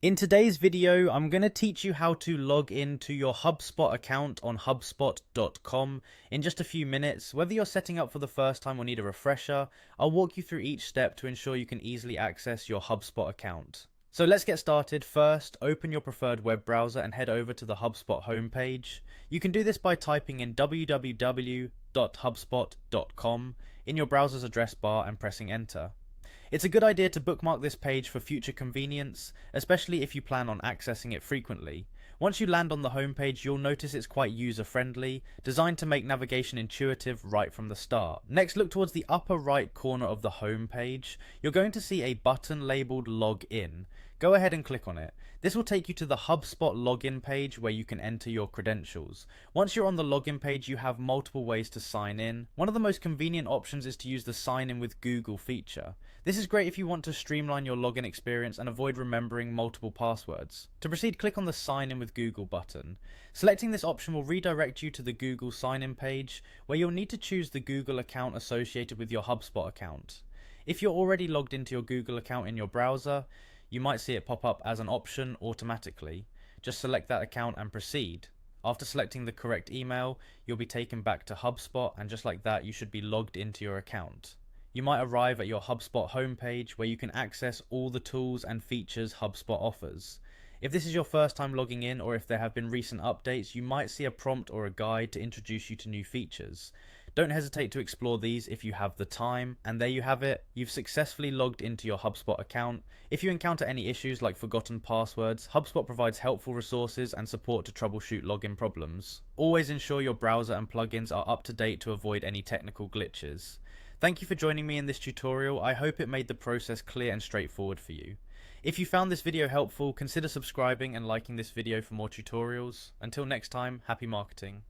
In today's video, I'm going to teach you how to log into your HubSpot account on hubspot.com in just a few minutes. Whether you're setting up for the first time or need a refresher, I'll walk you through each step to ensure you can easily access your HubSpot account. So let's get started. First, open your preferred web browser and head over to the HubSpot homepage. You can do this by typing in www.hubspot.com in your browser's address bar and pressing enter. It's a good idea to bookmark this page for future convenience, especially if you plan on accessing it frequently. Once you land on the homepage, you'll notice it's quite user-friendly, designed to make navigation intuitive right from the start. Next, look towards the upper right corner of the homepage. You're going to see a button labeled Login. Go ahead and click on it. This will take you to the HubSpot login page where you can enter your credentials. Once you're on the login page, you have multiple ways to sign in. One of the most convenient options is to use the Sign In with Google feature. This is great if you want to streamline your login experience and avoid remembering multiple passwords. To proceed, click on the Sign In with Google button. Selecting this option will redirect you to the Google Sign In page, where you'll need to choose the Google account associated with your HubSpot account. If you're already logged into your Google account in your browser, you might see it pop up as an option automatically. Just select that account and proceed. After selecting the correct email, you'll be taken back to HubSpot, and just like that, you should be logged into your account. You might arrive at your HubSpot homepage where you can access all the tools and features HubSpot offers. If this is your first time logging in, or if there have been recent updates, you might see a prompt or a guide to introduce you to new features. Don't hesitate to explore these if you have the time, and there you have it. You've successfully logged into your HubSpot account. If you encounter any issues like forgotten passwords, HubSpot provides helpful resources and support to troubleshoot login problems. Always ensure your browser and plugins are up to date to avoid any technical glitches. Thank you for joining me in this tutorial. I hope it made the process clear and straightforward for you. If you found this video helpful, consider subscribing and liking this video for more tutorials. Until next time, happy marketing.